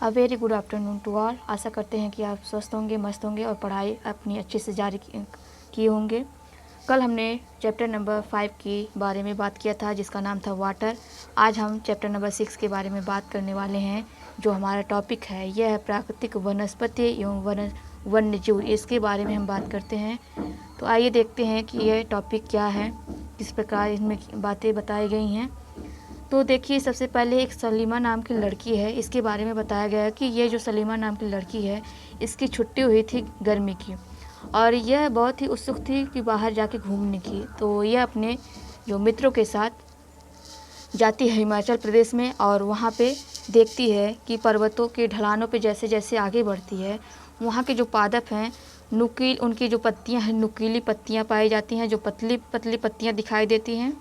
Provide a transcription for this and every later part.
A very good afternoon to all. आशा करते हैं कि आप स्वस्थ होंगे, मस्त होंगे और पढ़ाई अपनी अच्छे से जारी किए होंगे। कल हमने चैप्टर नंबर 5 के बारे में बात किया था जिसका नाम था वाटर। आज हम चैप्टर नंबर 6 के बारे में बात करने वाले हैं। जो हमारा टॉपिक है यह है प्राकृतिक वनस्पति एवं वन्य जीव। इसके बारे में हम बात करते हैं। तो आइए देखते हैं कि यह टॉपिक क्या है, किस प्रकार इसमें बातें बताई गई हैं। तो देखिए, सबसे पहले एक सलीमा नाम की लड़की है। इसके बारे में बताया गया है कि ये जो सलीमा नाम की लड़की है, इसकी छुट्टी हुई थी गर्मी की और यह बहुत ही उत्सुक थी कि बाहर जाके घूमने की। तो यह अपने जो मित्रों के साथ जाती है हिमाचल प्रदेश में और वहाँ पे देखती है कि पर्वतों के ढलानों पे जैसे जैसे आगे बढ़ती है, वहाँ के जो पादप हैं उनकी जो पत्तियाँ हैं नुकीली पत्तियाँ पाई जाती हैं, जो पतली पतली पत्तियाँ दिखाई देती हैं।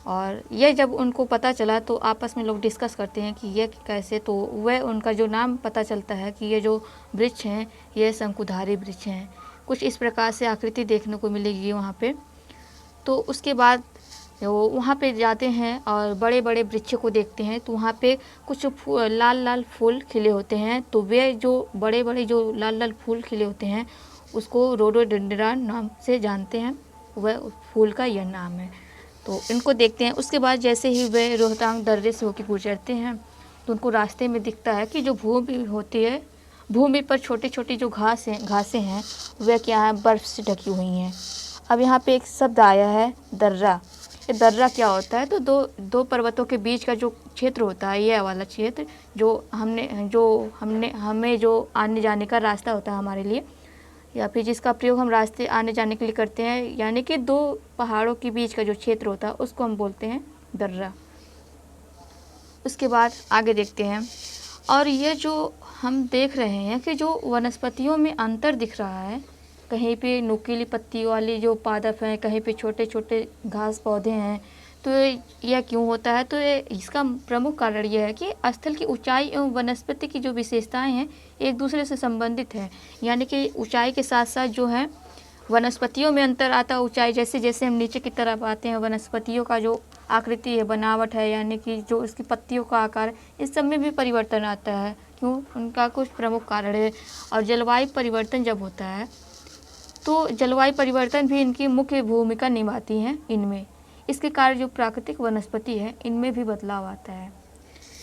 और यह जब उनको पता चला तो आपस में लोग डिस्कस करते हैं कि यह कैसे। तो वह उनका जो नाम पता चलता है कि ये जो वृक्ष हैं ये शंकुधारी वृक्ष हैं। कुछ इस प्रकार से आकृति देखने को मिलेगी वहाँ पे। तो उसके बाद वो वहाँ पे जाते हैं और बड़े बड़े वृक्ष को देखते हैं। तो वहाँ पे कुछ लाल लाल फूल खिले होते हैं। तो वे जो बड़े बड़े जो लाल लाल फूल खिले होते हैं उसको रोडोडेंड्रॉन नाम से जानते हैं। वह फूल का यह नाम है। तो इनको देखते हैं। उसके बाद जैसे ही वे रोहतांग दर्रे से होकर गुजरते हैं तो उनको रास्ते में दिखता है कि जो भूमि होती है, भूमि पर छोटी छोटी जो घासें हैं वह क्या है, बर्फ़ से ढकी हुई हैं। अब यहाँ पे एक शब्द आया है दर्रा। ये दर्रा क्या होता है? तो दो पर्वतों के बीच का जो क्षेत्र होता है, यह वाला क्षेत्र जो हमें जो आने जाने का रास्ता होता है हमारे लिए, या फिर जिसका प्रयोग हम रास्ते आने जाने के लिए करते हैं, यानी कि दो पहाड़ों के बीच का जो क्षेत्र होता है उसको हम बोलते हैं दर्रा। उसके बाद आगे देखते हैं। और ये जो हम देख रहे हैं कि जो वनस्पतियों में अंतर दिख रहा है, कहीं पे नुकीली पत्ती वाली जो पादप हैं, कहीं पे छोटे छोटे घास पौधे हैं। तो यह क्यों होता है? तो इसका प्रमुख कारण यह है कि स्थल की ऊंचाई एवं वनस्पति की जो विशेषताएं हैं एक दूसरे से संबंधित है। यानी कि ऊंचाई के साथ साथ जो है वनस्पतियों में अंतर आता है। ऊंचाई जैसे जैसे हम नीचे की तरफ आते हैं, वनस्पतियों का जो आकृति है, बनावट है, यानी कि जो इसकी पत्तियों का आकार है, इस सब में भी परिवर्तन आता है। क्यों? उनका कुछ प्रमुख कारण है। और जलवायु परिवर्तन जब होता है तो जलवायु परिवर्तन भी इनकी मुख्य भूमिका निभाती हैं इनमें। इसके कारण जो प्राकृतिक वनस्पति है इनमें भी बदलाव आता है।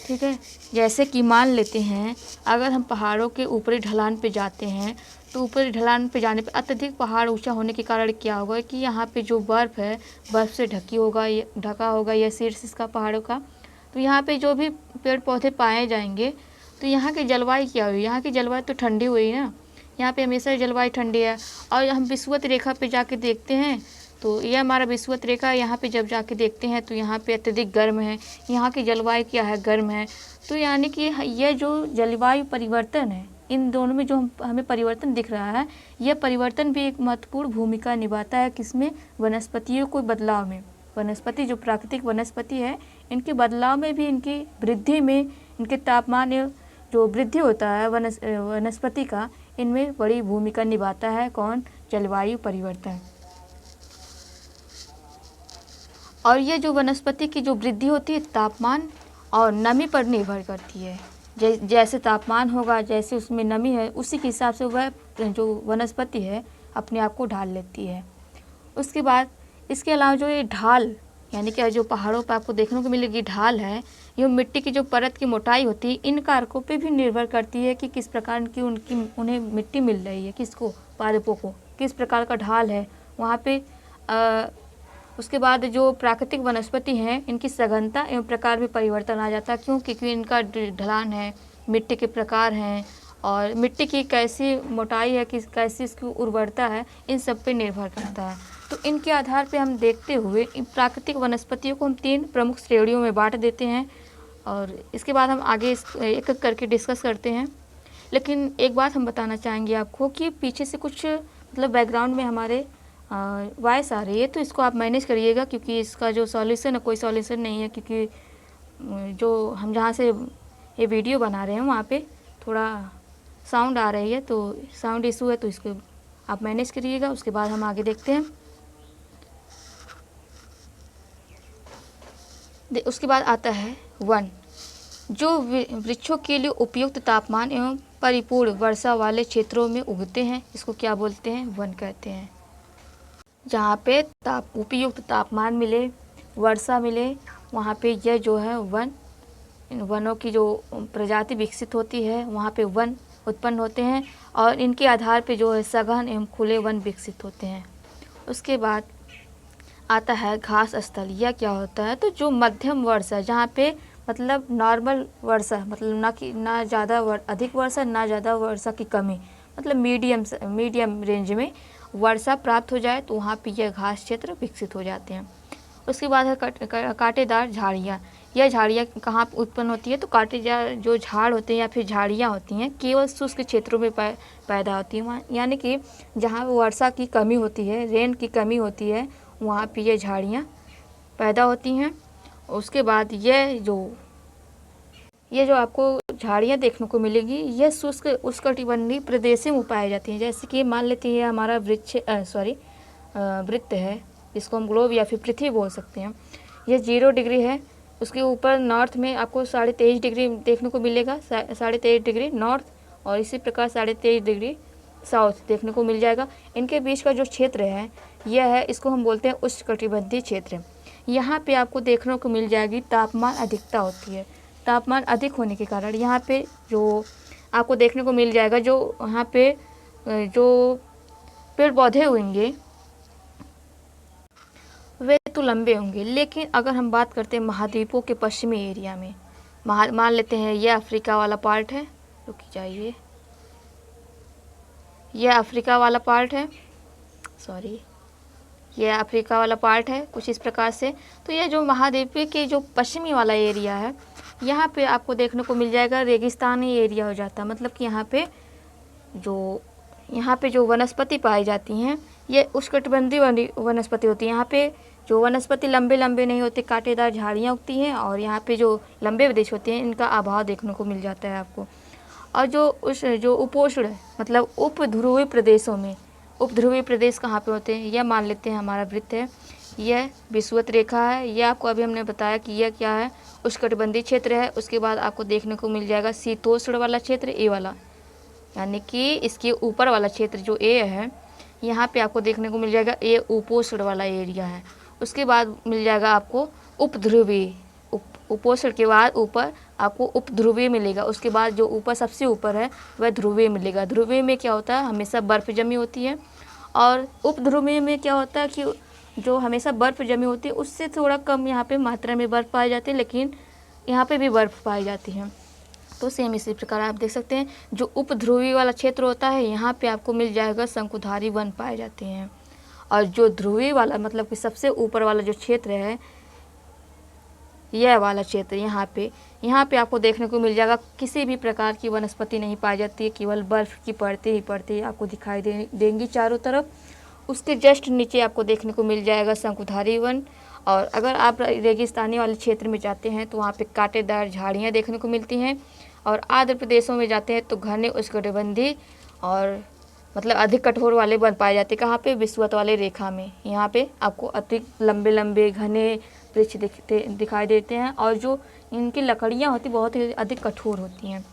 ठीक है, जैसे कि मान लेते हैं अगर हम पहाड़ों के ऊपरी ढलान पे जाते हैं तो ऊपरी ढलान पे जाने पे अत्यधिक पहाड़ ऊंचा होने के कारण क्या होगा कि यहाँ पे जो बर्फ़ है, बर्फ़ से ढका होगा यह शीर्ष इसका पहाड़ों का। तो यहाँ पे जो भी पेड़ पौधे पाए जाएंगे तो यहाँ की जलवायु क्या हुई? यहाँ की जलवायु तो ठंडी हुई ना। यहाँ पे हमेशा जलवायु ठंडी है। और हम विषुवत रेखा पे जाके देखते हैं तो यह हमारा विषुवत रेखा, यहाँ पे जब जाके देखते हैं तो यहाँ पे अत्यधिक गर्म है। यहाँ की जलवायु क्या है? गर्म है। तो यानी कि यह जो जलवायु परिवर्तन है, इन दोनों में जो हमें परिवर्तन दिख रहा है, यह परिवर्तन भी एक महत्वपूर्ण भूमिका निभाता है। किसमें? वनस्पतियों को बदलाव में। वनस्पति जो प्राकृतिक वनस्पति है इनके बदलाव में भी, इनकी वृद्धि में, इनके तापमान जो वृद्धि होता है वनस्पति का, इनमें बड़ी भूमिका निभाता है। कौन? जलवायु परिवर्तन। और ये जो वनस्पति की जो वृद्धि होती है तापमान और नमी पर निर्भर करती है। जैसे तापमान होगा, जैसे उसमें नमी है, उसी के हिसाब से वह जो वनस्पति है अपने आप को ढाल लेती है। उसके बाद इसके अलावा जो ये ढाल, यानी कि जो पहाड़ों पर आपको देखने को मिलेगी ढाल है, ये मिट्टी की जो परत की मोटाई होती है इन कारकों पे भी निर्भर करती है कि किस प्रकार की उन्हें मिट्टी मिल रही है, किसको? पादपों को। किस प्रकार का ढाल है वहाँ पे। उसके बाद जो प्राकृतिक वनस्पति हैं इनकी सघनता एवं प्रकार में परिवर्तन आ जाता है। क्यों? क्योंकि इनका ढलान है, मिट्टी के प्रकार हैं और मिट्टी की कैसी मोटाई है, कैसी इसकी उर्वरता है, इन सब पे निर्भर करता है। तो इनके आधार पे हम देखते हुए इन प्राकृतिक वनस्पतियों को हम 3 प्रमुख श्रेणियों में बांट देते हैं और इसके बाद हम आगे एक एक करके डिस्कस करते हैं। लेकिन एक बात हम बताना चाहेंगे आपको कि पीछे से कुछ मतलब बैकग्राउंड में हमारे वॉइस आ रही है, तो इसको आप मैनेज करिएगा क्योंकि इसका जो सॉल्यूशन है कोई सॉल्यूशन नहीं है। क्योंकि जो हम जहाँ से ये वीडियो बना रहे हैं वहाँ पे थोड़ा साउंड आ रही है, तो साउंड इशू है, तो इसको आप मैनेज करिएगा। उसके बाद हम आगे देखते हैं। उसके बाद आता है वन। जो वृक्षों के लिए उपयुक्त तापमान एवं परिपूर्ण वर्षा वाले क्षेत्रों में उगते हैं, इसको क्या बोलते हैं? वन कहते हैं। जहाँ पे उपयुक्त तापमान मिले, वर्षा मिले, वहाँ पे यह जो है वनों की जो प्रजाति विकसित होती है, वहाँ पे वन उत्पन्न होते हैं और इनके आधार पे जो है सघन एवं खुले वन विकसित होते हैं। उसके बाद आता है घास स्थल। यह क्या होता है? तो जो मध्यम वर्षा, जहाँ पे मतलब नॉर्मल वर्षा, मतलब ना ज़्यादा अधिक वर्षा, ना ज़्यादा वर्षा की कमी, मतलब मीडियम रेंज में वर्षा प्राप्त हो जाए, तो वहाँ पे यह घास क्षेत्र विकसित हो जाते हैं। उसके बाद है कांटेदार झाड़ियाँ। यह झाड़ियाँ कहाँ उत्पन्न होती है? तो कांटेदार जो झाड़ होते हैं या फिर झाड़ियाँ होती हैं, केवल शुष्क क्षेत्रों में पैदा होती हैं, यानी कि जहाँ वर्षा की कमी होती है, रेन की कमी होती है, वहाँ पे ये झाड़ियाँ पैदा होती हैं। उसके बाद ये जो आपको झाड़ियाँ देखने को मिलेगी, यह शुष्क उष्णकटिबंधीय प्रदेशों में पाई जाती हैं। जैसे कि मान लेते हैं हमारा वृत्त है, इसको हम ग्लोब या फिर पृथ्वी बोल सकते हैं। यह 0 डिग्री है, उसके ऊपर नॉर्थ में आपको 23.5 डिग्री देखने को मिलेगा, 23.5 डिग्री नॉर्थ, और इसी प्रकार 23.5 डिग्री साउथ देखने को मिल जाएगा। इनके बीच का जो क्षेत्र है, यह है, इसको हम बोलते हैं उष्णकटिबंधीय क्षेत्र। यहाँ पे आपको देखने को मिल जाएगी तापमान अधिकता होती है। तापमान अधिक होने के कारण यहाँ पे जो आपको देखने को मिल जाएगा, जो यहाँ पे जो पेड़ पौधे होंगे वे तो लंबे होंगे, लेकिन अगर हम बात करते हैं महाद्वीपों के पश्चिमी एरिया में, मान लेते हैं यह अफ्रीका वाला पार्ट है, रुक जाइए, यह अफ्रीका वाला पार्ट है, यह अफ्रीका वाला पार्ट है कुछ इस प्रकार से। तो यह जो महाद्वीप के जो पश्चिमी वाला एरिया है, यहाँ पे आपको देखने को मिल जाएगा रेगिस्तानी एरिया हो जाता है। मतलब कि यहाँ पे जो वनस्पति पाई जाती हैं, ये उष्णकटिबंधीय वनस्पति होती है। यहाँ पे जो वनस्पति लंबे नहीं होते, कांटेदार झाड़ियाँ उगती हैं, और यहाँ पे जो लंबे प्रदेश होते हैं, इनका अभाव देखने को मिल जाता है आपको। और जो उपोष्ण मतलब उपध्रुवीय प्रदेशों में, उपध्रुवीय प्रदेश कहाँ पे होते हैं? यह मान लेते हैं हमारा वृत्त है, यह विषुवत रेखा है। यह आपको अभी हमने बताया कि यह क्या है, उष्णकटिबंधीय क्षेत्र है। उसके बाद आपको देखने को मिल जाएगा शीतोष्ण वाला क्षेत्र, ए वाला, यानी कि इसके ऊपर वाला क्षेत्र जो ए है, यहाँ पे आपको देखने को मिल जाएगा ए उपोष्ण वाला एरिया है। उसके बाद मिल जाएगा आपको उपध्रुवीय, उपोष्ण के बाद ऊपर आपको उपध्रुवीय मिलेगा। उसके बाद जो ऊपर सबसे ऊपर है वह ध्रुवीय मिलेगा। ध्रुवीय में क्या होता है? हमेशा बर्फ़ जमी होती है। और उपध्रुवीय में क्या होता है कि जो हमेशा बर्फ़ जमी होती है, उससे थोड़ा कम यहाँ पे मात्रा में बर्फ़ पाई जाती है, लेकिन यहाँ पे भी बर्फ़ पाई जाती है। तो सेम इसी प्रकार आप देख सकते हैं, जो उपध्रुवीय वाला क्षेत्र होता है, यहाँ पे आपको मिल जाएगा शंकुधारी वन पाए जाते हैं। और जो ध्रुवीय वाला मतलब कि सबसे ऊपर वाला जो क्षेत्र है, यह वाला क्षेत्र, यहाँ पे आपको देखने को मिल जाएगा किसी भी प्रकार की वनस्पति नहीं पाई जाती है, केवल बर्फ़ की परतें आपको दिखाई देंगी चारों तरफ। उसके जस्ट नीचे आपको देखने को मिल जाएगा शंकुधारी वन। और अगर आप रेगिस्तानी वाले क्षेत्र में जाते हैं तो वहाँ पे कांटेदार झाड़ियाँ देखने को मिलती हैं। और आर्द्र प्रदेशों में जाते हैं तो घने उष्णकटिबंधीय और मतलब अधिक कठोर वाले वन पाए जाते हैं। कहाँ पे? विषुवत वाले रेखा में। यहाँ पे आपको अधिक लंबे घने वृक्ष दिखाई देते हैं, और जो इनकी लकड़ियाँ होती बहुत ही अधिक कठोर होती हैं।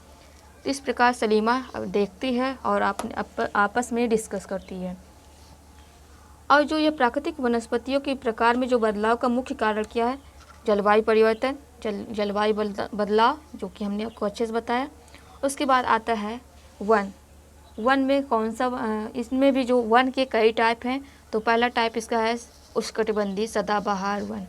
तो इस प्रकार सलीमा देखती है और आपस में डिस्कस करती है। और जो ये प्राकृतिक वनस्पतियों के प्रकार में जो बदलाव का मुख्य कारण क्या है? जलवायु परिवर्तन, जलवायु बदलाव, जो कि हमने आपको अच्छे से बताया। उसके बाद आता है वन में कौन सा, इसमें भी जो वन के कई टाइप हैं। तो पहला टाइप इसका है उष्णकटिबंधीय सदाबहार वन।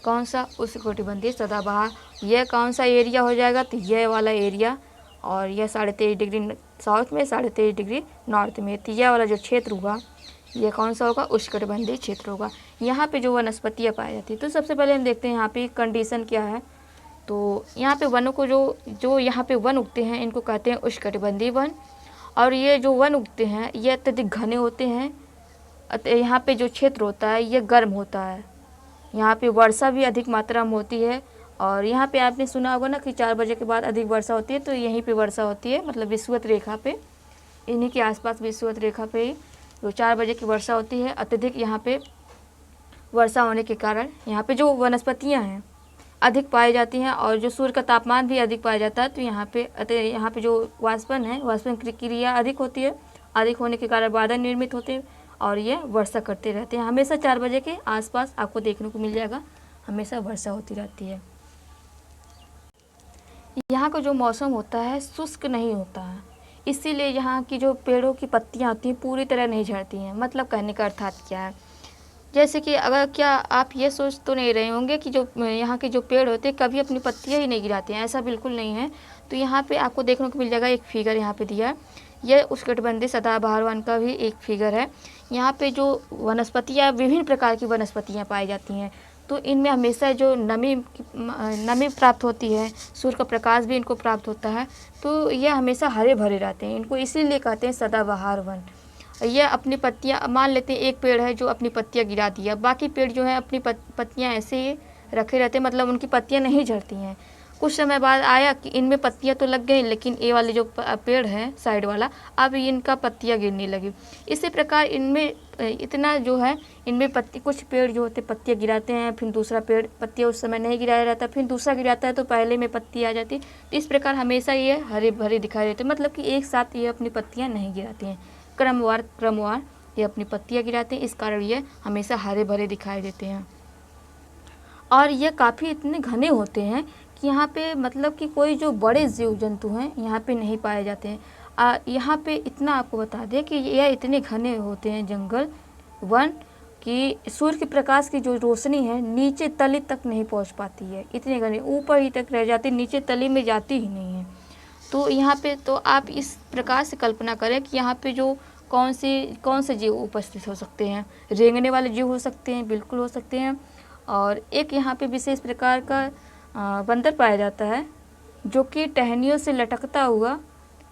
कौन सा? उष्णकटिबंधीय सदाबहार। यह कौन सा एरिया हो जाएगा? तो यह वाला एरिया, और यह 23.5 डिग्री साउथ में, 23.5 डिग्री नॉर्थ में। तो यह वाला जो क्षेत्र होगा, यह कौन सा होगा? उष्णकटिबंधीय क्षेत्र होगा। यहाँ पे जो वनस्पतियाँ पाई जाती है, तो सबसे पहले हम देखते हैं यहाँ पे कंडीशन क्या है। तो यहाँ पे वनों को जो यहाँ पे वन उगते हैं, इनको कहते हैं उष्णकटिबंधीय वन। और ये जो वन उगते हैं, ये अत्यधिक घने होते हैं। यहाँ पे जो क्षेत्र होता है, ये गर्म होता है। यहाँ पे वर्षा भी अधिक मात्रा में होती है। और यहाँ पे आपने सुना होगा ना कि 4 बजे के बाद अधिक वर्षा होती है, तो यहीं पे वर्षा होती है, मतलब विषुवत रेखा पे, इन्हीं के आसपास विषुवत रेखा पे जो 4 बजे की वर्षा होती है। अत्यधिक यहाँ पे वर्षा होने के कारण यहाँ पे जो वनस्पतियाँ हैं अधिक पाई जाती हैं और जो सूर्य का तापमान भी अधिक पाया जाता है, तो यहाँ पे जो वाष्पन है, वाष्पन की क्रिया अधिक होती है। अधिक होने के कारण बादल निर्मित होते हैं और ये वर्षा करते रहते हैं। हमेशा 4 बजे के आसपास आपको देखने को मिल जाएगा, हमेशा वर्षा होती रहती है। यहाँ का जो मौसम होता है शुष्क नहीं होता है, इसीलिए यहाँ की जो पेड़ों की पत्तियाँ होती हैं पूरी तरह नहीं झड़ती हैं। मतलब कहने का अर्थात क्या है, जैसे कि अगर क्या आप ये सोच तो नहीं रहे होंगे कि जो यहाँ के जो पेड़ होते हैं कभी अपनी पत्तियाँ ही नहीं गिराते हैं, ऐसा बिल्कुल नहीं है। तो यहाँ पे आपको देखने को मिल जाएगा, एक फिगर यहाँ पे दिया है, यह उष्णकटिबंधीय सदाबहार वन का भी एक फिगर है। यहाँ पे जो वनस्पतियाँ, विभिन्न प्रकार की वनस्पतियाँ पाई जाती हैं, तो इनमें हमेशा जो नमी प्राप्त होती है, सूर्य का प्रकाश भी इनको प्राप्त होता है, तो यह हमेशा हरे भरे रहते हैं। इनको इसीलिए कहते हैं सदाबहार वन। यह अपनी पत्तियां, मान लेते हैं एक पेड़ है जो अपनी पत्तियां गिरा दिया, बाकी पेड़ जो है अपनी पत्तियां ऐसे ही रखे रहते हैं, मतलब उनकी पत्तियां नहीं झड़ती हैं। कुछ समय बाद आया कि इनमें पत्तियां तो लग गई, लेकिन ये वाले जो पेड़ है साइड वाला, अब इनका पत्तियां गिरने लगी। इसी प्रकार इनमें इतना जो है, इनमें कुछ पेड़ जो होते पत्तियां गिराते हैं, फिर दूसरा पेड़ पत्तियां उस समय नहीं गिराया रहता, फिर दूसरा गिराता है तो पहले में पत्ती आ जाती। तो इस प्रकार हमेशा ये हरे भरे दिखाई देते हैं, मतलब कि एक साथ ये अपनी पत्तियाँ नहीं गिराती हैं, क्रमवार ये अपनी पत्तियाँ गिराते हैं। इस कारण ये हमेशा हरे भरे दिखाई देते हैं। और ये काफ़ी इतने घने होते हैं कि यहाँ पे मतलब कि कोई जो बड़े जीव जंतु हैं यहाँ पे नहीं पाए जाते हैं। यहाँ पे इतना आपको बता दें कि यह इतने घने होते हैं जंगल वन कि सूर्य के प्रकाश की जो रोशनी है नीचे तली तक नहीं पहुँच पाती है। इतने घने ऊपर ही तक रह जाती, नीचे तली में जाती ही नहीं है। तो यहाँ पे तो आप इस प्रकार से कल्पना करें कि यहाँ पे जो कौन से जीव उपस्थित हो सकते हैं। रेंगने वाले जीव हो सकते हैं, बिल्कुल हो सकते हैं। और एक यहाँ पे विशेष प्रकार का बंदर पाया जाता है जो कि टहनियों से लटकता हुआ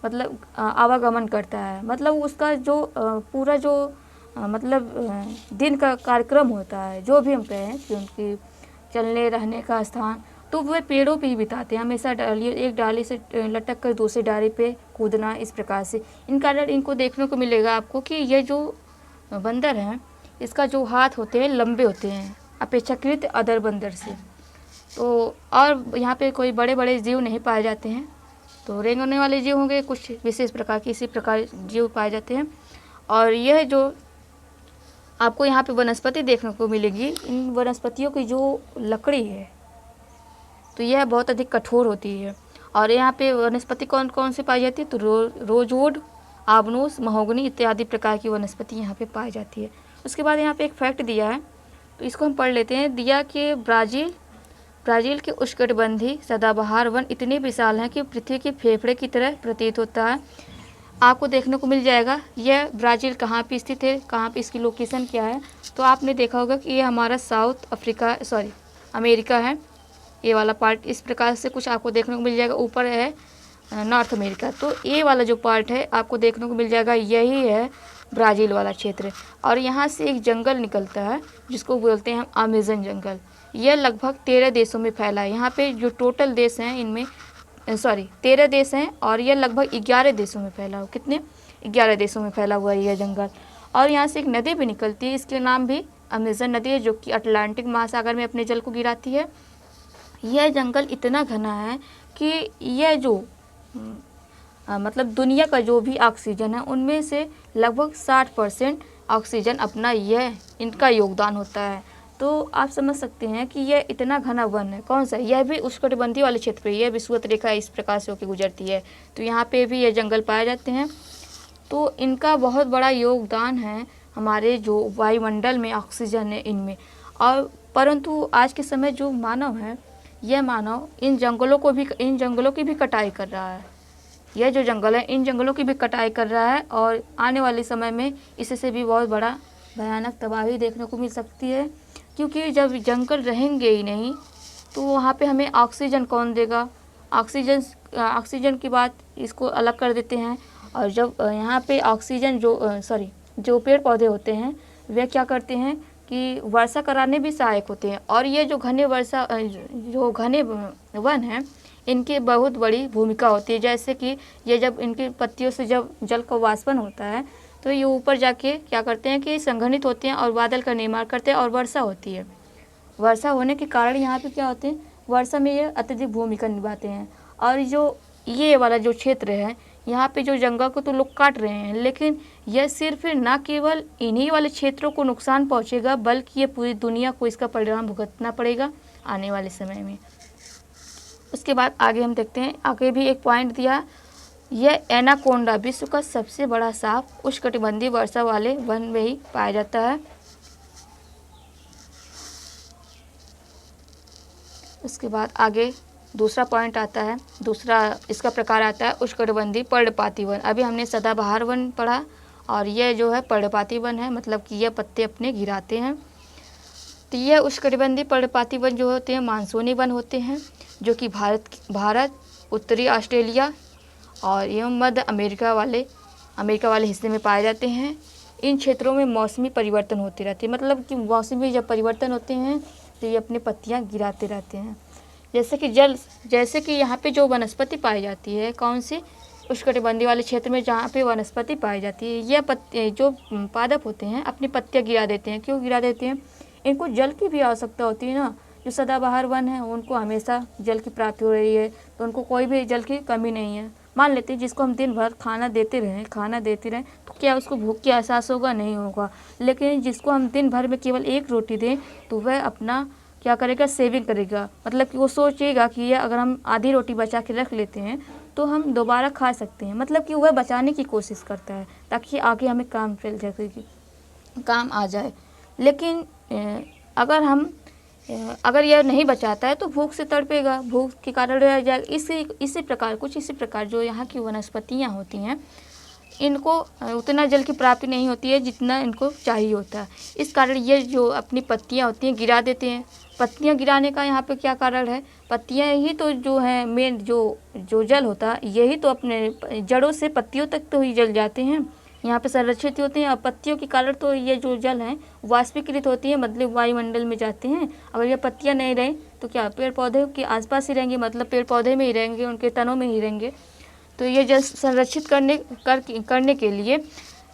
मतलब आवागमन करता है। मतलब उसका जो पूरा जो मतलब दिन का कार्यक्रम होता है, जो भी हम कहें कि उनकी चलने रहने का स्थान, तो वह पेड़ों पे ही बिताते हैं। हमेशा एक डाली से लटक कर दूसरी डाली पे कूदना, इस प्रकार से इन कारण इनको देखने को मिलेगा आपको कि ये जो बंदर हैं इसका जो हाथ होते हैं लंबे होते हैं अपेक्षाकृत अदर बंदर से। तो और यहाँ पे कोई बड़े बड़े जीव नहीं पाए जाते हैं। तो रेंगने वाले जीव होंगे, कुछ विशेष प्रकार के इसी प्रकार जीव पाए जाते हैं। और यह जो आपको यहाँ पे वनस्पति देखने को मिलेगी, इन वनस्पतियों की जो लकड़ी है तो यह बहुत अधिक कठोर होती है। और यहाँ पे वनस्पति कौन कौन से पाई जाती है, तो रोजवुड, आबनूस, महोगनी इत्यादि प्रकार की वनस्पति यहाँ पे पाई जाती है। उसके बाद यहाँ पे एक फैक्ट दिया है, तो इसको हम पढ़ लेते हैं। दिया कि ब्राज़ील के उष्णकटिबंधीय सदाबहार वन इतने विशाल हैं कि पृथ्वी के फेफड़े की तरह प्रतीत होता है। आपको देखने को मिल जाएगा यह ब्राज़ील कहाँ पे स्थित है, कहाँ पे इसकी लोकेशन क्या है। तो आपने देखा होगा कि ये हमारा अमेरिका है, ये वाला पार्ट इस प्रकार से कुछ आपको देखने को मिल जाएगा। ऊपर है नॉर्थ अमेरिका, तो ये वाला जो पार्ट है आपको देखने को मिल जाएगा, यही है ब्राज़ील वाला क्षेत्र। और यहाँ से एक जंगल निकलता है जिसको बोलते हैं हम अमेज़न जंगल। यह लगभग 13 देशों में फैला है। यहाँ पे जो टोटल देश हैं इनमें 13 देश हैं और यह लगभग 11 देशों में फैला हुआ। कितने? 11 देशों में फैला हुआ है यह जंगल। और यहाँ से एक नदी भी निकलती है, इसके नाम भी अमेज़न नदी है, जो कि अटलांटिक महासागर में अपने जल को गिराती है। यह जंगल इतना घना है कि यह जो मतलब दुनिया का जो भी ऑक्सीजन है उनमें से लगभग 60% ऑक्सीजन अपना यह इनका योगदान होता है। तो आप समझ सकते हैं कि यह इतना घना वन है। कौन सा? यह भी उष्णकटिबंधीय वाले क्षेत्र पर, यह विषुवत रेखा इस प्रकार से होकर गुजरती है, तो यहाँ पे भी ये जंगल पाए जाते हैं। तो इनका बहुत बड़ा योगदान है हमारे जो वायुमंडल में ऑक्सीजन है इनमें। और परंतु आज के समय जो मानव है, यह मानव इन जंगलों की भी कटाई कर रहा है। यह जो जंगल है इन जंगलों की भी कटाई कर रहा है और आने वाले समय में इससे भी बहुत बड़ा भयानक तबाही देखने को मिल सकती है। क्योंकि जब जंगल रहेंगे ही नहीं तो वहाँ पे हमें ऑक्सीजन कौन देगा? ऑक्सीजन की बात इसको अलग कर देते हैं। और जब यहाँ पे ऑक्सीजन जो पेड़ पौधे होते हैं वे क्या करते हैं कि वर्षा कराने भी सहायक होते हैं। और ये जो घने वन हैं इनकी बहुत बड़ी भूमिका होती है। जैसे कि ये जब इनकी पत्तियों से जब जल का वाष्पन होता है तो ये ऊपर जाके क्या करते हैं कि संघनित होते हैं और बादल का निर्माण करते हैं और वर्षा होती है। वर्षा होने के कारण यहाँ पे क्या होते हैं, वर्षा में ये अत्यधिक भूमिका निभाते हैं। और जो ये वाला जो क्षेत्र है, यहाँ पे जो जंगल को तो लोग काट रहे हैं, लेकिन यह सिर्फ ना केवल इन्हीं वाले क्षेत्रों को नुकसान पहुँचेगा, बल्कि ये पूरी दुनिया को इसका परिणाम भुगतना पड़ेगा आने वाले समय में। उसके बाद आगे हम देखते हैं, आगे भी एक पॉइंट दिया, यह एनाकोंडा विश्व का सबसे बड़ा सांप उष्णकटिबंधीय वर्षा वाले वन में ही पाया जाता है। उसके बाद आगे दूसरा पॉइंट आता है, दूसरा इसका प्रकार आता है उष्णकटिबंधीय पर्णपाती वन। अभी हमने सदाबहार वन पढ़ा और यह जो है पर्णपाती वन है, मतलब कि यह पत्ते अपने गिराते हैं। तो यह उष्णकटिबंधीय पर्णपाती वन जो होते हैं मानसूनी वन होते हैं, जो कि भारत, उत्तरी ऑस्ट्रेलिया और एवं मध्य अमेरिका वाले हिस्से में पाए जाते हैं। इन क्षेत्रों में मौसमी परिवर्तन होते रहते हैं, मतलब कि मौसम में जब परिवर्तन होते हैं तो ये अपनी पत्तियां गिराते रहते हैं। जैसे कि यहाँ पे जो वनस्पति पाई जाती है, कौन सी, उष्णकटिबंधीय वाले क्षेत्र में जहाँ पे वनस्पति पाई जाती है, यह जो पादप होते हैं अपनी पत्तियां गिरा देते हैं। क्यों गिरा देते हैं? इनको जल की भी आवश्यकता होती है ना। जो सदाबहार वन है उनको हमेशा जल की प्राप्ति हो रही है, तो उनको कोई भी जल की कमी नहीं है। मान लेते हैं जिसको हम दिन भर खाना देते रहें तो क्या उसको भूख की एहसास होगा? नहीं होगा। लेकिन जिसको हम दिन भर में केवल एक रोटी दें तो वह अपना क्या करेगा? सेविंग करेगा। मतलब कि वो सोचेगा कि ये अगर हम आधी रोटी बचा के रख लेते हैं तो हम दोबारा खा सकते हैं। मतलब कि वह बचाने की कोशिश करता है ताकि आगे हमें काम आ जाए। लेकिन अगर यह नहीं बचाता है तो भूख से तड़पेगा, भूख के कारण रह जाएगा। इसी प्रकार जो यहाँ की वनस्पतियाँ होती हैं, इनको उतना जल की प्राप्ति नहीं होती है जितना इनको चाहिए होता है। इस कारण ये जो अपनी पत्तियाँ होती हैं गिरा देते हैं। पत्तियाँ गिराने का यहाँ पे क्या कारण है? पत्तियाँ ही तो जो है मेन जो जल होता है, यही तो अपने जड़ों से पत्तियों तक तो ही जल जाते हैं, यहाँ पे संरक्षित होते हैं। और पत्तियों के कारण तो ये जो जल हैं वाष्पीकृत होती है, मतलब वायुमंडल में जाते हैं। अगर ये पत्तियाँ नहीं रहीं तो क्या पेड़ पौधे के आसपास ही रहेंगे, मतलब पेड़ पौधे में ही रहेंगे, उनके तनों में ही रहेंगे। तो ये जल संरक्षित करने के लिए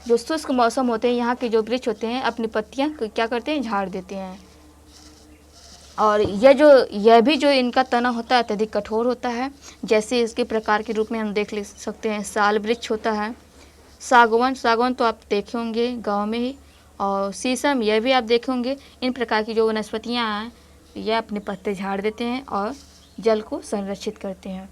जो शुष्क मौसम होते हैं, यहाँ के जो वृक्ष होते हैं अपनी पत्तियाँ क्या करते हैं? झाड़ देते हैं। और यह भी जो इनका तना होता है अत्यधिक कठोर होता है। जैसे इसके प्रकार के रूप में हम देख सकते हैं, साल वृक्ष होता है, सागवान तो आप देखे होंगे गाँव में ही, और शीशम यह भी आप देखे होंगे। इन प्रकार की जो वनस्पतियाँ हैं यह अपने पत्ते झाड़ देते हैं और जल को संरक्षित करते हैं।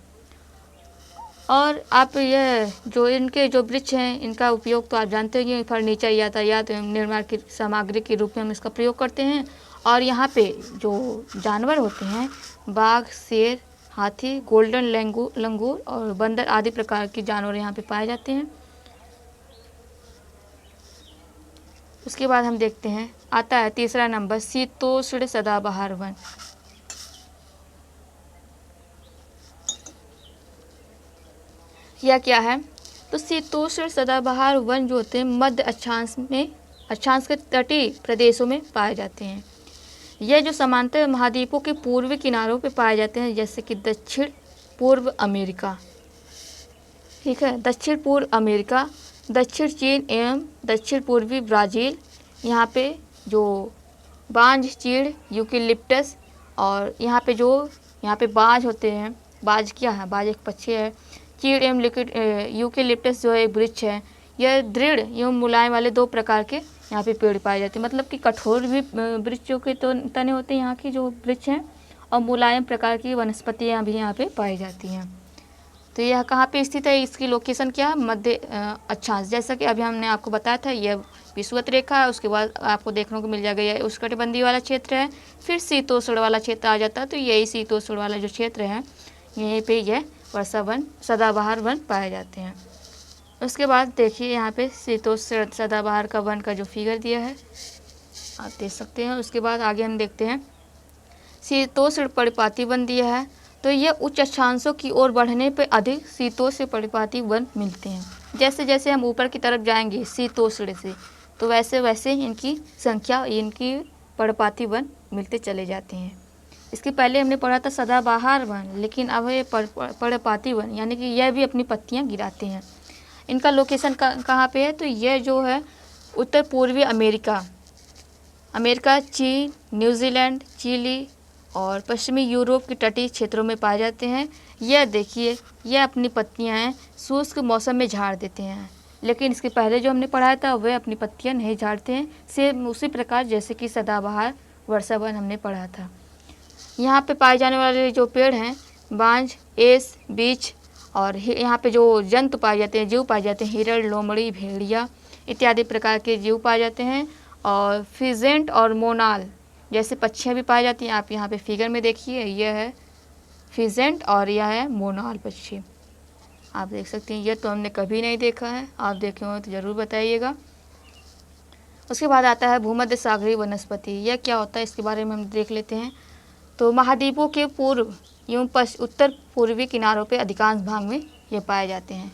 और आप यह जो इनके जो वृक्ष हैं इनका उपयोग तो आप जानते होंगे, फर्नीचर, यातायात निर्माण की सामग्री के रूप में हम इसका प्रयोग करते हैं। और यहाँ पे जो जानवर होते हैं, बाघ, शेर, हाथी, गोल्डन लंगूर और बंदर आदि प्रकार के जानवर यहाँ पे पाए जाते हैं। उसके बाद हम देखते हैं, आता है तीसरा नंबर, शीतोष्ण सदाबहार वन। यह क्या है? तो शीतोष्ण सदाबहार वन जो होते हैं मध्य अक्षांश के तटीय प्रदेशों में पाए जाते हैं। यह जो समांतर महाद्वीपों के पूर्वी किनारों पे पाए जाते हैं, जैसे कि दक्षिण पूर्व अमेरिका, ठीक है, दक्षिण पूर्व अमेरिका, दक्षिण चीन एवं दक्षिण पूर्वी ब्राज़ील। यहाँ पे जो बांज, चीड़, यूकेलिप्टस और यहाँ पे बाज होते हैं। बाज क्या है? बाज एक पक्षी है। चीड़ एवं यूकेलिप्टस जो है एक वृक्ष है। यह दृढ़ एवं मुलायम वाले दो प्रकार के यहाँ पे पेड़ पाए जाते हैं। मतलब कि कठोर भी वृक्षों के तो तने होते हैं यहाँ की जो वृक्ष हैं, और मुलायम प्रकार की वनस्पतियाँ भी यहाँ पे पाई जाती हैं। तो यह कहाँ पे स्थित है? इसकी लोकेशन क्या है? मध्य अक्षांश। जैसा कि अभी हमने आपको बताया था, यह विषुवत रेखा है। उसके बाद आपको देखने को मिल जाएगा यह उष्णकटिबंधीय वाला क्षेत्र है। फिर शीतोष्ण वाला क्षेत्र आ जाता है। तो यही शीतोष्ण वाला जो क्षेत्र है, यहीं पे यह वर्षा वन, सदाबहार वन पाए जाते हैं। उसके बाद देखिए यहाँ पे शीतोष्ण सदाबहार का वन का जो फिगर दिया है आप देख सकते हैं। उसके बाद आगे हम देखते हैं, शीतोष्ण पर्णपाती वन दिया है। तो ये उच्च अक्षांशों की ओर बढ़ने पर अधिक शीतोष्ण पर्णपाती वन मिलते हैं। जैसे जैसे हम ऊपर की तरफ जाएंगे शीतोष्ण से, तो वैसे वैसे इनकी संख्या, इनकी पर्णपाती वन मिलते चले जाते हैं। इसके पहले हमने पढ़ा था सदाबहार वन, लेकिन अब ये पर्णपाती वन, यानी कि यह भी अपनी पत्तियां गिराते हैं। इनका लोकेशन कहाँ पे है? तो यह जो है उत्तर पूर्वी अमेरिका, चीन, न्यूजीलैंड, चिली और पश्चिमी यूरोप के तटीय क्षेत्रों में पाए जाते हैं। यह देखिए, यह अपनी पत्तियां हैं शुष्क मौसम में झाड़ देते हैं, लेकिन इसके पहले जो हमने पढ़ाया था वह अपनी पत्तियां नहीं झाड़ते हैं, सेम उसी प्रकार जैसे कि सदाबहार वर्षावन हमने पढ़ा था। यहाँ पे पाए जाने वाले जो पेड़ हैं बांज, एस, बीच और यहाँ पे जो जंतु पाए जाते हैं, जीव पाए जाते हैं, हिरण, लोमड़ी, भेड़िया इत्यादि प्रकार के जीव पाए जाते हैं। और फिजेंट और मोनाल जैसे पक्षियाँ भी पाई जाती हैं। आप यहाँ पे फिगर में देखिए, यह है फिजेंट और यह है मोनाल पक्षी, आप देख सकते हैं। यह तो हमने कभी नहीं देखा है, आप देखे हो तो ज़रूर बताइएगा। उसके बाद आता है भूमध्य सागरीय वनस्पति। यह क्या होता है इसके बारे में हम देख लेते हैं। तो महाद्वीपों के पूर्व एवं उत्तर पूर्वी किनारों पे अधिकांश भाग में ये पाए जाते हैं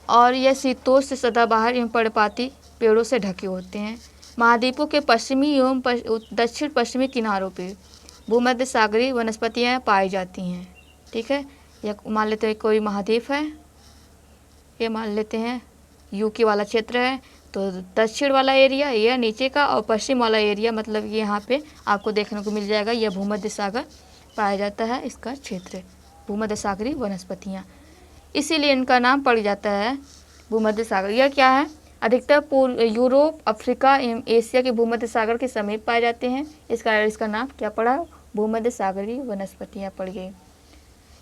और यह शीतोष्ण सदाबहार एवं पर्णपाती पेड़ों से ढके होते हैं। महाद्वीपों के पश्चिमी एवं दक्षिण पश्चिमी किनारों पे भूमध्य सागरीय वनस्पतियाँ पाई जाती हैं। ठीक है, यह मान लेते हैं कोई महाद्वीप है, ये मान लेते हैं यूके वाला क्षेत्र है, तो दक्षिण वाला एरिया यह नीचे का और पश्चिम वाला एरिया मतलब कि यहाँ पे आपको देखने को मिल जाएगा, यह भूमध्य सागर पाया जाता है, इसका क्षेत्र भूमध्य सागरीय वनस्पतियाँ, इसीलिए इनका नाम पड़ जाता है भूमध्य सागर। यह क्या है, अधिकतर पूर्व यूरोप, अफ्रीका एवं एशिया के भूमध्य सागर के समीप पाए जाते हैं। इसका नाम क्या पड़ा, भूमध्य सागरीय वनस्पतियाँ पड़ गई।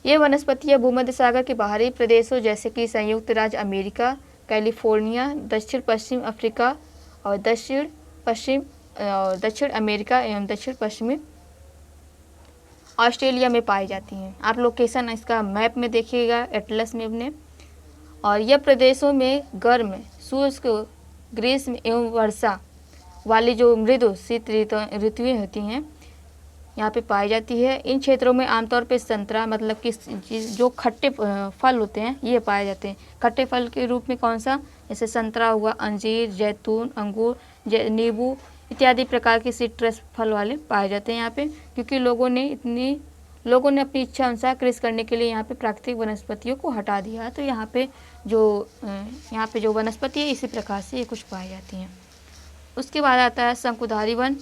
ये वनस्पतियाँ भूमध्य सागर के बाहरी प्रदेशों जैसे कि संयुक्त राज्य अमेरिका, कैलिफोर्निया, दक्षिण पश्चिम अफ्रीका और दक्षिण अमेरिका एवं दक्षिण पश्चिमी ऑस्ट्रेलिया में पाई जाती हैं। आप लोकेशन इसका मैप में देखिएगा, एटलस में अपने। और यह प्रदेशों में गर्म, शुष्क, ग्रीष्म एवं वर्षा वाली जो मृदु शीत ऋतुएं होती हैं यहाँ पे पाई जाती है। इन क्षेत्रों में आमतौर पे संतरा मतलब कि जो खट्टे फल होते हैं ये पाए जाते हैं। खट्टे फल के रूप में कौन सा, जैसे संतरा हुआ, अंजीर, जैतून, अंगूर, नींबू इत्यादि प्रकार के सिट्रस फल वाले पाए जाते हैं यहाँ पे, क्योंकि लोगों ने अपनी इच्छा अनुसार कृषि करने के लिए यहाँ पे प्राकृतिक वनस्पतियों को हटा दिया। तो यहाँ पे जो वनस्पति है इसी प्रकार से ये कुछ पाई जाती हैं। उसके बाद आता है शंकुधारी वन।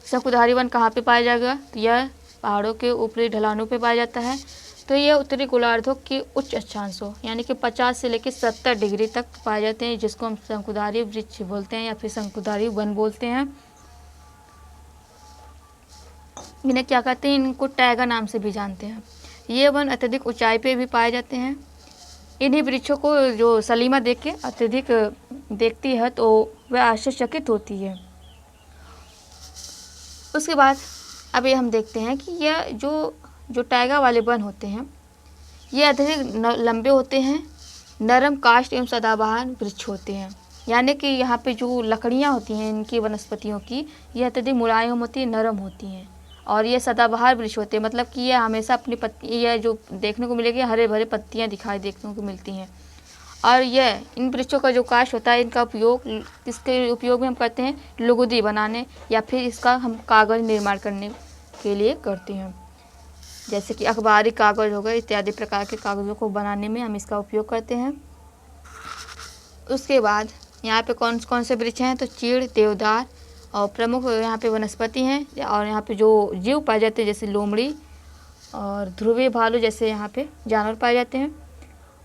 शंकुधारी वन कहाँ पे पाया जाएगा, तो यह पहाड़ों के ऊपरी ढलानों पे पाया जाता है। तो यह उत्तरी गोलार्धों के उच्च अक्षांशों यानी कि 50 से लेकर 70 डिग्री तक पाए जाते हैं, जिसको हम शंकुधारी वृक्ष बोलते हैं या फिर शंकुधारी वन बोलते हैं। इन्हें क्या कहते हैं, इनको टैगा नाम से भी जानते हैं। ये वन अत्यधिक ऊंचाई पे भी पाए जाते हैं। इन्हीं वृक्षों को जो सलीमा देख के अत्यधिक देखती है तो वह आश्चर्यचकित होती है। उसके बाद अभी हम देखते हैं कि यह जो टैगा वाले वन होते हैं ये अत्यधिक लंबे होते हैं, नरम काष्ठ एवं सदाबहार वृक्ष होते हैं। यानी कि यहाँ पे जो लकड़ियाँ होती हैं इनकी वनस्पतियों की, यह अत्यधिक मुलायम होती है, नरम होती हैं और ये सदाबहार वृक्ष होते हैं, मतलब कि यह हमेशा अपनी यह जो देखने को मिलेगी हरे भरे पत्तियाँ देखने को मिलती हैं। और यह इन वृक्षों का जो काष्ठ होता है इनका उपयोग इसके उपयोग में हम करते हैं लुगदी बनाने या फिर इसका हम कागज़ निर्माण करने के लिए करते हैं, जैसे कि अखबारी कागज़ हो गए इत्यादि प्रकार के कागज़ों को बनाने में हम इसका उपयोग करते हैं। उसके बाद यहाँ पे कौन कौन से वृक्ष हैं, तो चीड़, देवदार और प्रमुख यहाँ पे वनस्पति हैं। और यहाँ पे जो जीव पाए जाते हैं जैसे लोमड़ी और ध्रुवीय भालू जैसे यहाँ पे जानवर पाए जाते हैं।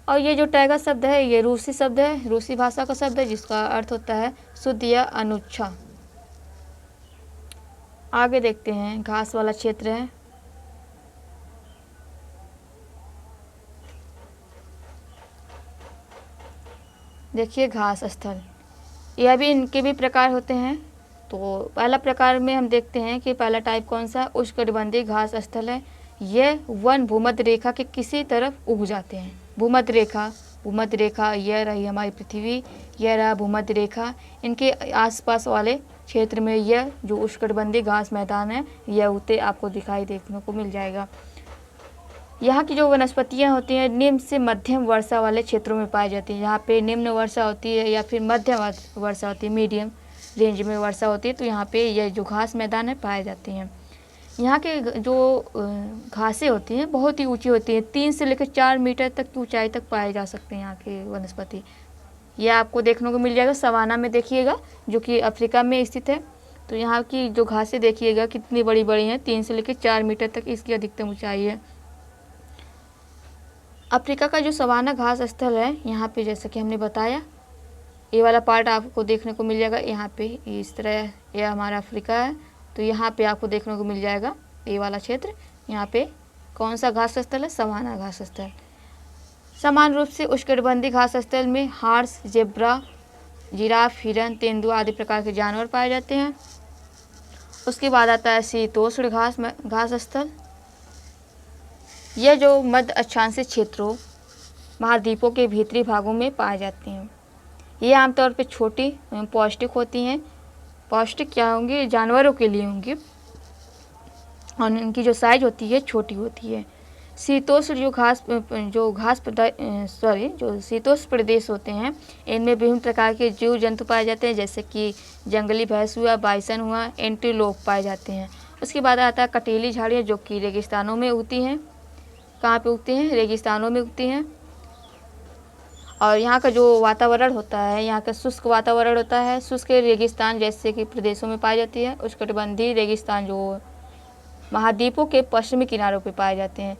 और ये जो टैगा शब्द है ये रूसी शब्द है, रूसी भाषा का शब्द है, जिसका अर्थ होता है शुद्ध या अनुच्छा। आगे देखते हैं, घास वाला क्षेत्र है। देखिए घास स्थल, यह भी इनके भी प्रकार होते हैं। तो पहला प्रकार में हम देखते हैं कि पहला टाइप कौन सा, उष्णकटिबंधीय घास स्थल है। यह वन भूमध्य रेखा के किसी तरफ उग जाते हैं। भूमध्य रेखा यह रही हमारी पृथ्वी, यह रहा भूमध्य रेखा। इनके आसपास वाले क्षेत्र में यह जो उष्णकटिबंधीय घास मैदान है यह उगते आपको देखने को मिल जाएगा। यहाँ की जो वनस्पतियाँ होती हैं निम्न से मध्यम वर्षा वाले क्षेत्रों में पाई जाती है। यहाँ पे निम्न वर्षा होती है या फिर मध्यम वर्षा होती है, मीडियम रेंज में वर्षा होती है, तो यहाँ पे यह जो घास मैदान है पाए जाते हैं। यहाँ के जो घासें होती हैं बहुत ही ऊंची होती हैं, 3 से लेकर 4 मीटर तक की ऊंचाई तक पाए जा सकते हैं यहाँ के वनस्पति। यह आपको देखने को मिल जाएगा सवाना में, देखिएगा जो कि अफ्रीका में स्थित है। तो यहाँ की जो घासें देखिएगा कितनी बड़ी बड़ी हैं, 3 से लेकर 4 मीटर तक इसकी अधिकतम ऊंचाई है। अफ्रीका का जो सवाना घास स्थल है, यहाँ पे जैसा कि हमने बताया, ये वाला पार्ट आपको देखने को मिल जाएगा। यहाँ पे इस तरह ये हमारा अफ्रीका है, तो यहाँ पे आपको देखने को मिल जाएगा ये वाला क्षेत्र। यहाँ पे कौन सा घास स्थल है? सवाना घास स्थल। समान रूप से उष्णकटिबंधीय घास स्थल में हार्स, जेब्रा, जिराफ, हिरन, तेंदुआ आदि प्रकार के जानवर पाए जाते हैं। उसके बाद आता है शीतोष्ण घास स्थल। यह जो मध्य अक्षांशीय क्षेत्रों, महाद्वीपों के भीतरी भागों में पाए जाते हैं। ये आमतौर पर छोटी एवं पौष्टिक होती हैं। पौष्टिक क्या होंगे? जानवरों के लिए होंगे, और इनकी जो साइज होती है छोटी होती है। शीतोष्ण जो शीतोष्ण प्रदेश होते हैं, इनमें विभिन्न प्रकार के जीव जंतु पाए जाते हैं, जैसे कि जंगली भैंस हुआ, बाइसन हुआ, एंटीलोप पाए जाते हैं। उसके बाद आता है कटीली झाड़ियाँ, जो कि रेगिस्तानों में उगती हैं। कहाँ पे उगती हैं? रेगिस्तानों में उगती हैं। और यहाँ का जो वातावरण होता है, यहाँ का शुष्क वातावरण होता है। शुष्क रेगिस्तान जैसे कि प्रदेशों में पाई जाती है। उष्णकटिबंधीय रेगिस्तान जो महाद्वीपों के पश्चिमी किनारों पर पाए जाते हैं।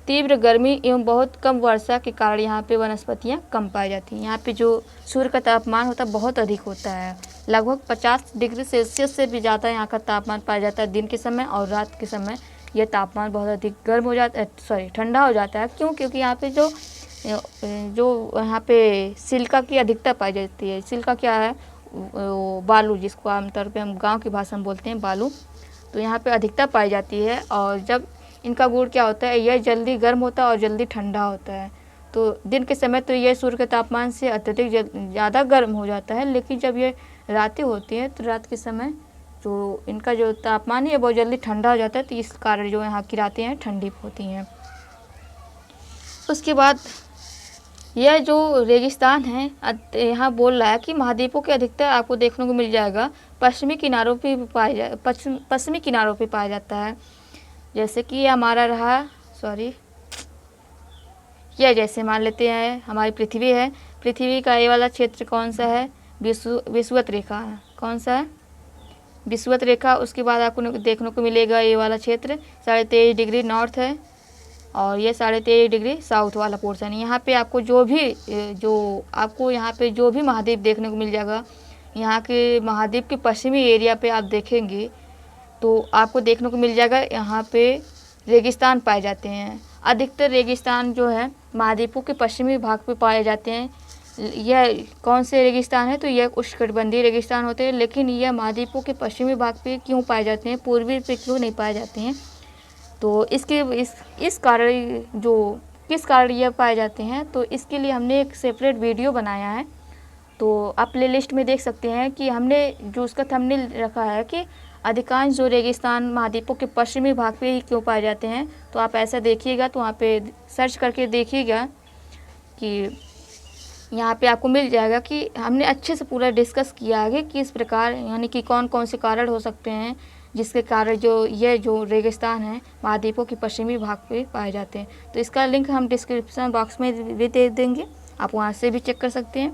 तीव्र गर्मी एवं बहुत कम वर्षा के कारण यहाँ पे वनस्पतियाँ कम पाई जाती हैं। यहाँ पे जो सूर्य का तापमान होता है बहुत अधिक होता है, लगभग 50 डिग्री सेल्सियस से भी ज़्यादा यहाँ का तापमान पाया जाता है दिन के समय, और रात के समय यह तापमान बहुत अधिक गर्म हो जाता है, ठंडा हो जाता है। क्यों? क्योंकि यहाँ पे जो यहाँ पे सिलिका की अधिकता पाई जाती है। सिलिका क्या है? बालू, जिसको आमतौर पर हम गाँव की भाषा में बोलते हैं बालू। तो यहाँ पे अधिकता पाई जाती है, और जब इनका गुण क्या होता है, यह जल्दी गर्म होता है और जल्दी ठंडा होता है। तो दिन के समय तो यह सूर्य के तापमान से अत्यधिक ज़्यादा गर्म हो जाता है, लेकिन जब ये रातें होती हैं तो रात के समय जो इनका जो तापमान है बहुत जल्दी ठंडा हो जाता है। तो इस कारण जो यहाँ की रातें हैं ठंडी होती हैं। उसके बाद यह जो रेगिस्तान है, यहाँ बोल रहा है कि महाद्वीपों के अधिकतर आपको देखने को मिल जाएगा पश्चिमी किनारों पे पाया जाता है। जैसे कि ये हमारा रहा, यह जैसे मान लेते हैं हमारी पृथ्वी है। पृथ्वी का ये वाला क्षेत्र कौन सा है? विषुवत रेखा। कौन सा है? विषुवत रेखा। उसके बाद आपको देखने को मिलेगा ये वाला क्षेत्र 23.5 डिग्री नॉर्थ है, और ये 23.5 डिग्री साउथ वाला पोर्शन है। यहाँ पे आपको जो भी महाद्वीप देखने को मिल जाएगा, यहाँ के महाद्वीप के पश्चिमी एरिया पे आप देखेंगे तो आपको देखने को मिल जाएगा यहाँ पे रेगिस्तान पाए जाते हैं। अधिकतर रेगिस्तान जो है महाद्वीपों के पश्चिमी भाग पे पाए जाते हैं। यह कौन से रेगिस्तान है? तो यह उष्णकटिबंधीय रेगिस्तान होते हैं। लेकिन यह महाद्वीपों के पश्चिमी भाग पे क्यों पाए जाते हैं, पूर्वी पे क्यों नहीं पाए जाते हैं? तो किस कारण यह पाए जाते हैं, तो इसके लिए हमने एक सेपरेट वीडियो बनाया है। तो आप प्ले लिस्ट में देख सकते हैं कि हमने जो उसका थंबनेल रखा है कि अधिकांश जो रेगिस्तान महाद्वीपों के पश्चिमी भाग पे ही क्यों पाए जाते हैं। तो आप ऐसा देखिएगा, तो वहाँ पे सर्च करके देखिएगा कि यहाँ पे आपको मिल जाएगा कि हमने अच्छे से पूरा डिस्कस किया है कि किस प्रकार, यानी कि कौन कौन से कारण हो सकते हैं जिसके कारण जो रेगिस्तान है महाद्वीपों के पश्चिमी भाग पे पाए जाते हैं। तो इसका लिंक हम डिस्क्रिप्शन बॉक्स में भी दे देंगे, आप वहाँ से भी चेक कर सकते हैं।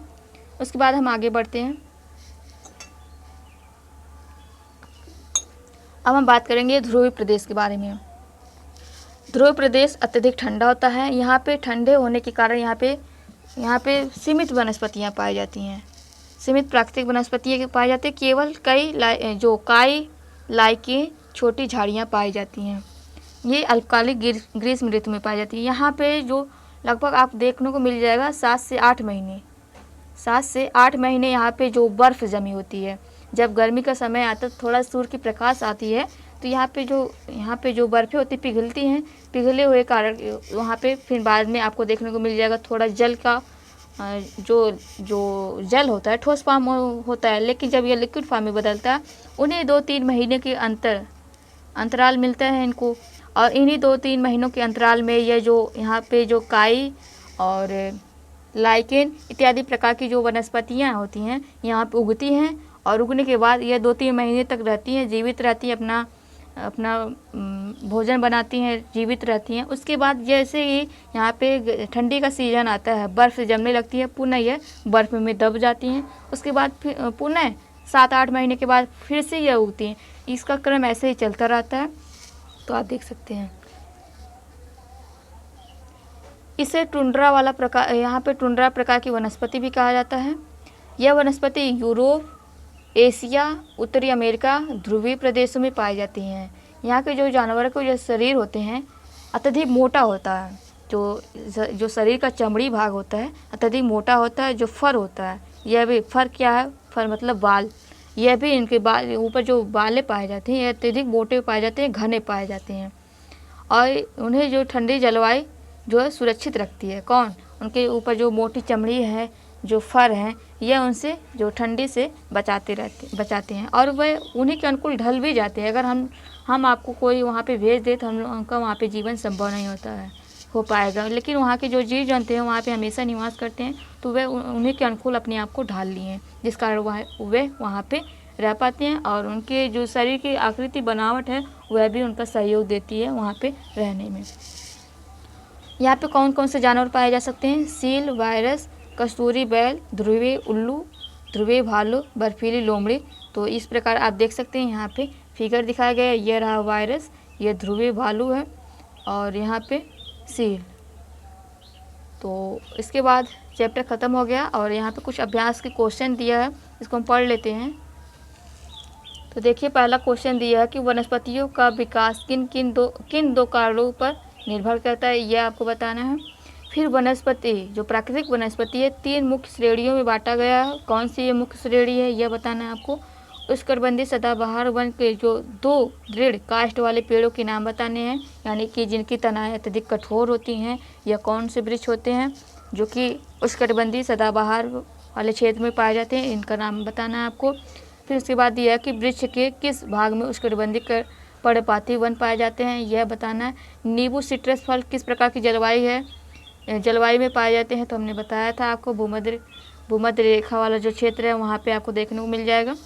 उसके बाद हम आगे बढ़ते हैं। अब हम बात करेंगे ध्रुवीय प्रदेश के बारे में। ध्रुवीय प्रदेश अत्यधिक ठंडा होता है। यहाँ पे ठंडे होने के कारण यहाँ पे सीमित वनस्पतियाँ पाई जाती हैं, सीमित प्राकृतिक वनस्पतियाँ पाई जाती हैं। केवल काई लाई की छोटी झाड़ियाँ पाई जाती हैं। ये अल्पकालिक ग्रीष्म ऋतु में पाई जाती है। यहाँ पे जो लगभग आप देखने को मिल जाएगा 7 से 8 महीने यहाँ पे जो बर्फ़ जमी होती है। जब गर्मी का समय आता है, थोड़ा सूर्य की प्रकाश आती है, तो यहाँ पे जो बर्फ़ें होती पिघलती हैं। पिघले हुए कारण वहाँ पे फिर बाद में आपको देखने को मिल जाएगा थोड़ा जल का जो जल होता है ठोस फॉर्म होता है, लेकिन जब ये लिक्विड फॉर्म में बदलता है, उन्हें 2-3 महीने के अंतराल मिलता है इनको। और इन्हीं 2-3 महीनों के अंतराल में ये जो यहाँ पे जो काई और लाइकेन इत्यादि प्रकार की जो वनस्पतियाँ होती हैं यहाँ पे उगती हैं, और उगने के बाद यह 2-3 महीने तक रहती हैं, जीवित रहती हैं, अपना भोजन बनाती हैं, जीवित रहती हैं। उसके बाद जैसे ही यहाँ पे ठंडी का सीज़न आता है, बर्फ़ जमने लगती है, पुनः यह बर्फ़ में दब जाती हैं। उसके बाद फिर पुनः 7-8 महीने के बाद फिर से यह उगती हैं। इसका क्रम ऐसे ही चलता रहता है। तो आप देख सकते हैं इसे टुंड्रा वाला प्रकार, यहाँ पे टुंड्रा प्रकार की वनस्पति भी कहा जाता है। यह वनस्पति यूरोप, एशिया, उत्तरी अमेरिका, ध्रुवीय प्रदेशों में पाई जाती हैं। यहाँ के जो जानवरों के जो शरीर होते हैं अत्यधिक मोटा होता है। जो शरीर का चमड़ी भाग होता है अत्यधिक मोटा होता है। जो फर होता है, यह भी, फर क्या है, फर मतलब बाल, यह भी इनके बाल ऊपर जो बालें पाए जाते हैं यह अत्यधिक मोटे पाए जाते हैं, घने पाए जाते हैं। और उन्हें जो ठंडी जलवायु जो है सुरक्षित रखती है। कौन? उनके ऊपर जो मोटी चमड़ी है, जो फर हैं, यह उनसे जो ठंडी से बचाते हैं और वह उन्हीं के अनुकूल ढल भी जाते हैं। अगर हम आपको कोई वहाँ पे भेज दे तो उनका वहाँ पे जीवन संभव नहीं हो पाएगा। लेकिन वहाँ के जो जीव जंतु हैं वहाँ पे हमेशा निवास करते हैं, तो वे उन्हीं के अनुकूल अपने आप को ढाल लिए हैं, जिस कारण वे वहाँ पे रह पाते हैं। और उनके जो शरीर की आकृति बनावट है वह भी उनका सहयोग देती है वहाँ पे रहने में। यहाँ पे कौन कौन से जानवर पाए जा सकते हैं? सील, वायरस, कस्तूरी बैल, ध्रुवीय उल्लू, ध्रुवीय भालू, बर्फीली लोमड़ी। तो इस प्रकार आप देख सकते हैं यहाँ पे फिगर दिखाया गया है। यह रहा वायरस, यह ध्रुवीय भालू है और यहाँ पे सील। तो इसके बाद चैप्टर ख़त्म हो गया और यहाँ पे कुछ अभ्यास के क्वेश्चन दिया है, इसको हम पढ़ लेते हैं। तो देखिए पहला क्वेश्चन दिया है कि वनस्पतियों का विकास किन दो कारणों पर निर्भर करता है, यह आपको बताना है। फिर वनस्पति, जो प्राकृतिक वनस्पति है, 3 मुख्य श्रेणियों में बांटा गया है। कौन सी ये मुख्य श्रेणी है यह बताना है आपको। उष्णकटिबंधीय सदाबहार वन के जो 2 दृढ़ काष्ठ वाले पेड़ों के नाम बताने हैं, यानी कि जिनकी तनाएं अत्यधिक कठोर होती हैं। यह कौन से वृक्ष होते हैं जो कि उष्णकटिबंधीय सदाबहार वाले क्षेत्र में पाए जाते हैं, इनका नाम बताना है आपको। फिर उसके बाद दिया है कि वृक्ष के किस भाग में उष्णकटिबंधीय पर्णपाती वन पाए जाते हैं, यह बताना है। नींबू सिट्रस फल किस प्रकार की जलवायु में पाए जाते हैं, तो हमने बताया था आपको भूमध्य रेखा वाला जो क्षेत्र है वहाँ पे आपको देखने को मिल जाएगा।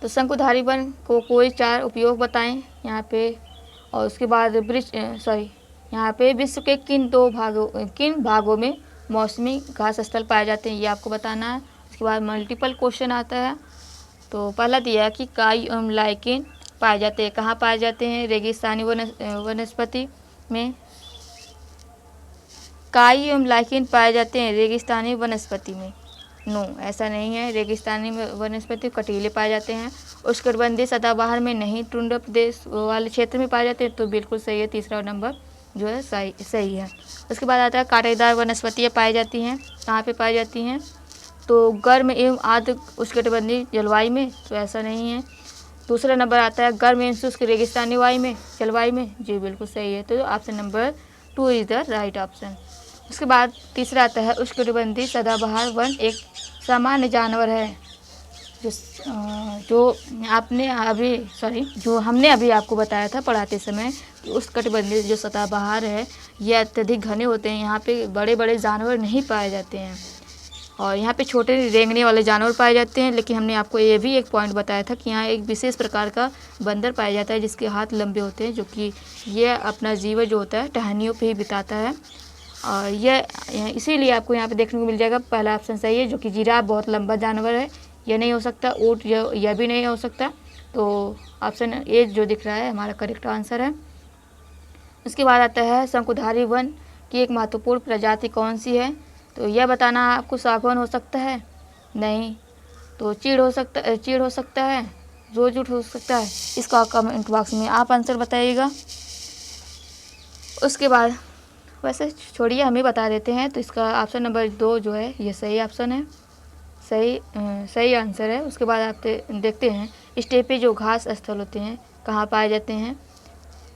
तो शंकुधारी वन को कोई 4 उपयोग बताएं यहाँ पे। और उसके बाद यहाँ पे विश्व के किन भागों में मौसमी घास स्थल पाए जाते हैं, ये आपको बताना है। उसके बाद मल्टीपल क्वेश्चन आता है। तो पहला दिया है कि काई एवं लाइकेन पाए जाते हैं, कहाँ पाए जाते हैं? रेगिस्तानी वनस्पति में। काई एवं लाइकेन पाए जाते हैं रेगिस्तानी वनस्पति में। नो, ऐसा नहीं है। रेगिस्तानी वनस्पति कटीले पाए जाते हैं। उष्णकटिबंधीय सदाबहार में नहीं, टुंड्रा प्रदेश वाले क्षेत्र में पाए जाते हैं, तो बिल्कुल सही है। तीसरा नंबर जो है सही है। उसके बाद आता है कांटेदार वनस्पतियाँ पाई जाती हैं, कहाँ पे पाई जाती हैं? तो गर्म एवं आर्द्र उष्णकटिबंधीय जलवायु में, तो ऐसा नहीं है। दूसरा नंबर आता है गर्म एवं शुष्क रेगिस्तानी जलवायु में, जी बिल्कुल सही है। तो option number 2 is the right option. उसके बाद तीसरा आता है उष्णकटिबंधीय सदाबहार वन एक सामान्य जानवर है जो हमने अभी आपको बताया था पढ़ाते समय। उष्णकटिबंधीय जो सदाबहार है यह अत्यधिक घने होते हैं, यहाँ पे बड़े बड़े जानवर नहीं पाए जाते हैं और यहाँ पे छोटे रेंगने वाले जानवर पाए जाते हैं। लेकिन हमने आपको ये भी एक पॉइंट बताया था कि यहाँ एक विशेष प्रकार का बंदर पाया जाता है जिसके हाथ लंबे होते हैं, जो कि यह अपना जीवन जो होता है टहनियों पे ही बिताता है। और यह इसीलिए आपको यहाँ पे देखने को मिल जाएगा। पहला ऑप्शन सही है, जो कि जिराफ बहुत लंबा जानवर है, यह नहीं हो सकता। ऊँट यह भी नहीं हो सकता। तो ऑप्शन ए जो दिख रहा है हमारा करेक्ट आंसर है। उसके बाद आता है शंकुधारी वन की एक महत्वपूर्ण प्रजाति कौन सी है, तो यह बताना आपको। सागवान हो सकता है? नहीं। तो चीड़ हो सकता है, रोजवुड हो सकता है। इसका कमेंट बॉक्स में आप आंसर बताइएगा। उसके बाद वैसे छोड़िए, हम ही बता देते हैं। तो इसका ऑप्शन नंबर 2 जो है ये सही ऑप्शन है, सही आंसर है। उसके बाद आप देखते हैं स्टेपे जो घास स्थल होते हैं कहाँ पाए जाते हैं?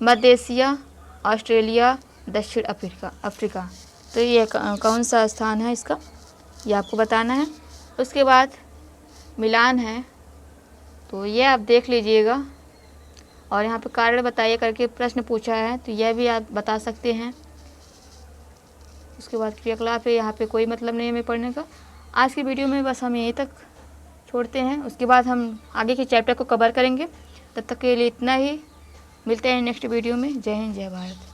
मध्य एशिया, ऑस्ट्रेलिया, दक्षिण अफ्रीका। तो ये कौन सा स्थान है इसका, ये आपको बताना है। उसके बाद मिलान है, तो ये आप देख लीजिएगा। और यहाँ पे कारण बताइए करके प्रश्न पूछा है, तो यह भी आप बता सकते हैं। उसके बाद क्रियाकलाप है, यहाँ पे कोई मतलब नहीं हमें पढ़ने का। आज की वीडियो में बस हम यहीं तक छोड़ते हैं, उसके बाद हम आगे के चैप्टर को कवर करेंगे। तब तक के लिए इतना ही, मिलते हैं नेक्स्ट वीडियो में। जय हिंद, जय भारत।